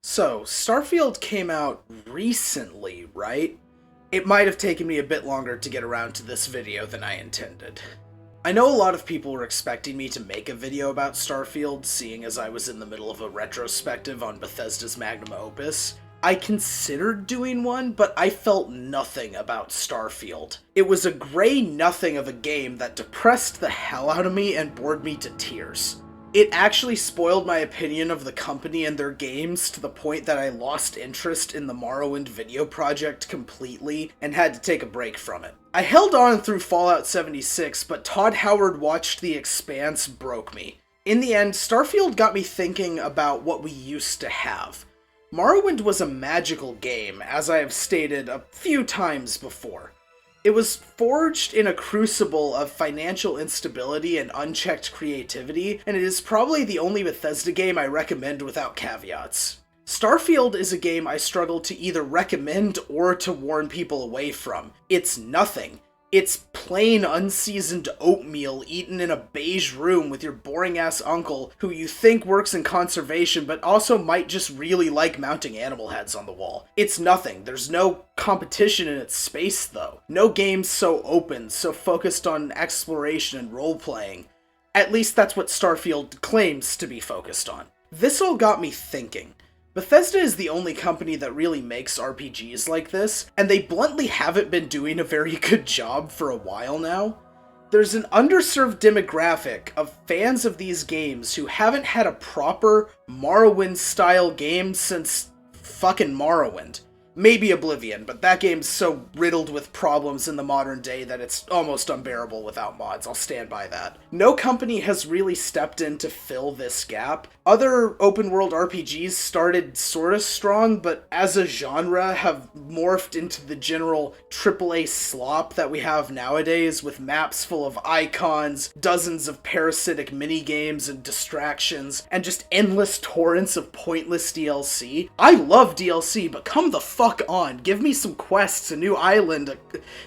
So, Starfield came out recently, right? It might have taken me a bit longer to get around to this video than I intended. I know a lot of people were expecting me to make a video about Starfield, seeing as I was in the middle of a retrospective on Bethesda's magnum opus. I considered doing one, but I felt nothing about Starfield. It was a gray nothing of a game that depressed the hell out of me and bored me to tears. It actually spoiled my opinion of the company and their games to the point that I lost interest in the Morrowind video project completely and had to take a break from it. I held on through Fallout 76, but Todd Howard Watched The Expanse broke me. In the end, Starfield got me thinking about what we used to have. Morrowind was a magical game, as I have stated a few times before. It was forged in a crucible of financial instability and unchecked creativity, and it is probably the only Bethesda game I recommend without caveats. Starfield is a game I struggle to either recommend or to warn people away from. It's nothing. It's plain unseasoned oatmeal eaten in a beige room with your boring-ass uncle who you think works in conservation but also might just really like mounting animal heads on the wall. It's nothing. There's no competition in its space, though. No game's so open, so focused on exploration and role-playing. At least that's what Starfield claims to be focused on. This all got me thinking. Bethesda is the only company that really makes RPGs like this, and they bluntly haven't been doing a very good job for a while now. There's an underserved demographic of fans of these games who haven't had a proper Morrowind-style game since fucking Morrowind. Maybe Oblivion, but that game's so riddled with problems in the modern day that it's almost unbearable without mods. I'll stand by that. No company has really stepped in to fill this gap. Other open-world RPGs started sorta strong, but as a genre have morphed into the general AAA slop that we have nowadays, with maps full of icons, dozens of parasitic minigames and distractions, and just endless torrents of pointless DLC. I love DLC, but come the fuck on. Give me some quests, a new island,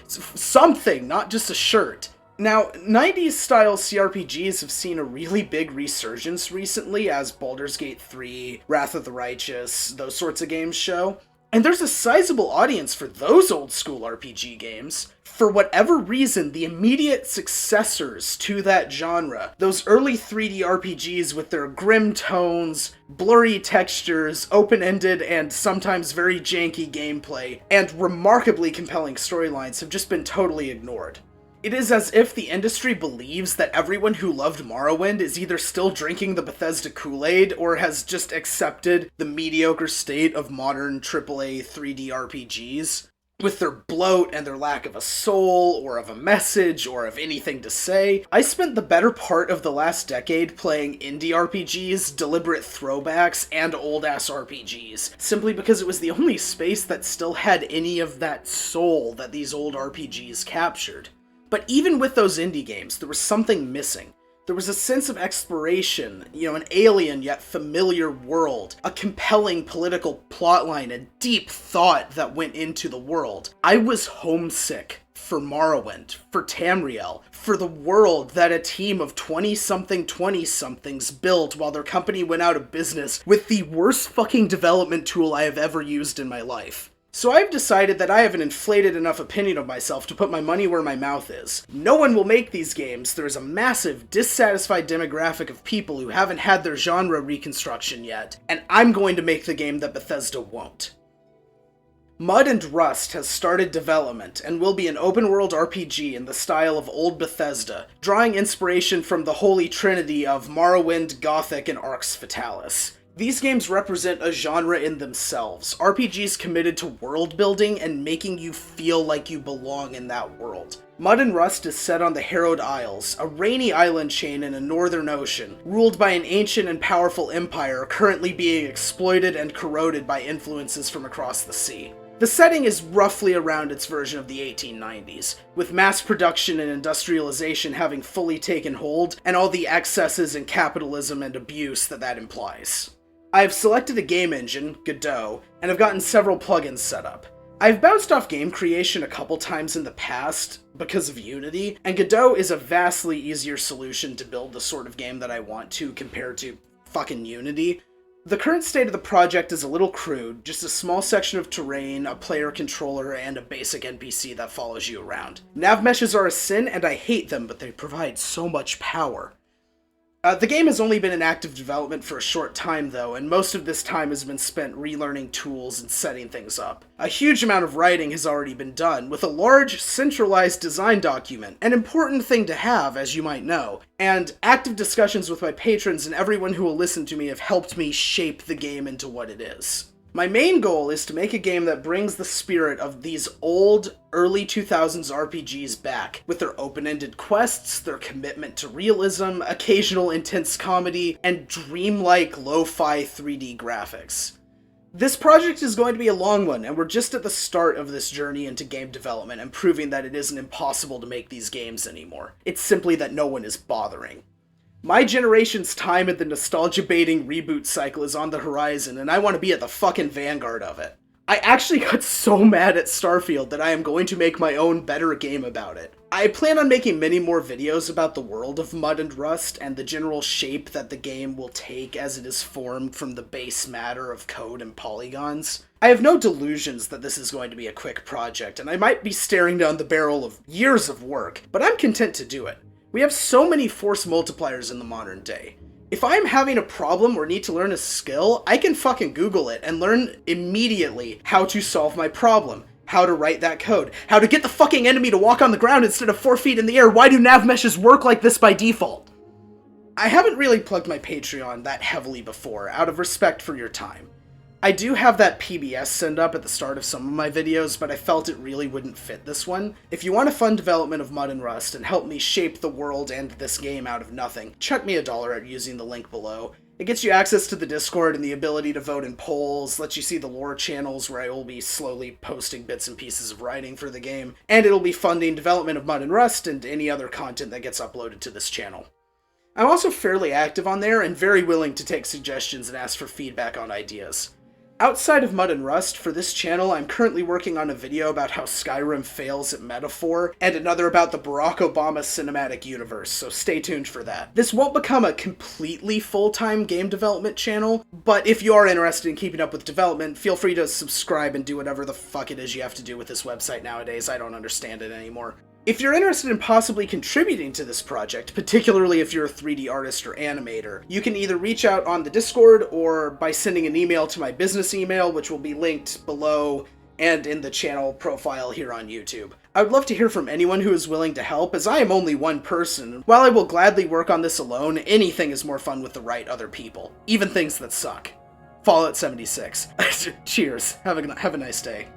something, not just a shirt. Now, 90s style CRPGs have seen a really big resurgence recently as Baldur's Gate 3, Wrath of the Righteous, those sorts of games show. And there's a sizable audience for those old school RPG games. For whatever reason, the immediate successors to that genre, those early 3D RPGs with their grim tones, blurry textures, open-ended and sometimes very janky gameplay, and remarkably compelling storylines have just been totally ignored. It is as if the industry believes that everyone who loved Morrowind is either still drinking the Bethesda Kool-Aid or has just accepted the mediocre state of modern AAA 3D RPGs. With their bloat and their lack of a soul, or of a message, or of anything to say. I spent the better part of the last decade playing indie RPGs, deliberate throwbacks, and old-ass RPGs, simply because it was the only space that still had any of that soul that these old RPGs captured. But even with those indie games, there was something missing. There was a sense of exploration, an alien yet familiar world, a compelling political plotline, and deep thought that went into the world. I was homesick for Morrowind, for Tamriel, for the world that a team of 20-something 20-somethings built while their company went out of business with the worst fucking development tool I have ever used in my life. So I've decided that I have an inflated enough opinion of myself to put my money where my mouth is. No one will make these games. There is a massive, dissatisfied demographic of people who haven't had their genre reconstruction yet, and I'm going to make the game that Bethesda won't. Mud and Rust has started development and will be an open-world RPG in the style of old Bethesda, drawing inspiration from the holy trinity of Morrowind, Gothic, and Arx Fatalis. These games represent a genre in themselves, RPGs committed to world building and making you feel like you belong in that world. Mud and Rust is set on the Harrowed Isles, a rainy island chain in a northern ocean, ruled by an ancient and powerful empire currently being exploited and corroded by influences from across the sea. The setting is roughly around its version of the 1890s, with mass production and industrialization having fully taken hold, and all the excesses in capitalism and abuse that implies. I've selected a game engine, Godot, and have gotten several plugins set up. I've bounced off game creation a couple times in the past because of Unity, and Godot is a vastly easier solution to build the sort of game that I want to compared to fucking Unity. The current state of the project is a little crude, just a small section of terrain, a player controller, and a basic NPC that follows you around. Nav meshes are a sin, and I hate them, but they provide so much power. The game has only been in active development for a short time though, and most of this time has been spent relearning tools and setting things up. A huge amount of writing has already been done, with a large, centralized design document, an important thing to have, as you might know, and active discussions with my patrons and everyone who will listen to me have helped me shape the game into what it is. My main goal is to make a game that brings the spirit of these old, early 2000s RPGs back, with their open-ended quests, their commitment to realism, occasional intense comedy, and dreamlike lo-fi 3D graphics. This project is going to be a long one, and we're just at the start of this journey into game development and proving that it isn't impossible to make these games anymore. It's simply that no one is bothering. My generation's time in the nostalgia-baiting reboot cycle is on the horizon, and I want to be at the fucking vanguard of it. I actually got so mad at Starfield that I am going to make my own better game about it. I plan on making many more videos about the world of Mud and Rust and the general shape that the game will take as it is formed from the base matter of code and polygons. I have no delusions that this is going to be a quick project, and I might be staring down the barrel of years of work, but I'm content to do it. We have so many force multipliers in the modern day. If I'm having a problem or need to learn a skill, I can fucking Google it and learn immediately how to solve my problem, how to write that code, how to get the fucking enemy to walk on the ground instead of 4 feet in the air. Why do nav meshes work like this by default? I haven't really plugged my Patreon that heavily before, out of respect for your time. I do have that PBS send up at the start of some of my videos, but I felt it really wouldn't fit this one. If you want to fund development of Mud and Rust and help me shape the world and this game out of nothing, chuck me $1 at using the link below. It gets you access to the Discord and the ability to vote in polls, lets you see the lore channels where I will be slowly posting bits and pieces of writing for the game, and it'll be funding development of Mud and Rust and any other content that gets uploaded to this channel. I'm also fairly active on there and very willing to take suggestions and ask for feedback on ideas. Outside of Mud and Rust, for this channel, I'm currently working on a video about how Skyrim fails at metaphor, and another about the Barack Obama cinematic universe, so stay tuned for that. This won't become a completely full-time game development channel, but if you are interested in keeping up with development, feel free to subscribe and do whatever the fuck it is you have to do with this website nowadays. I don't understand it anymore. If you're interested in possibly contributing to this project, particularly if you're a 3D artist or animator, you can either reach out on the Discord or by sending an email to my business email, which will be linked below and in the channel profile here on YouTube. I would love to hear from anyone who is willing to help, as I am only one person. While I will gladly work on this alone, anything is more fun with the right other people, even things that suck. Fallout 76. Cheers. Have a nice day.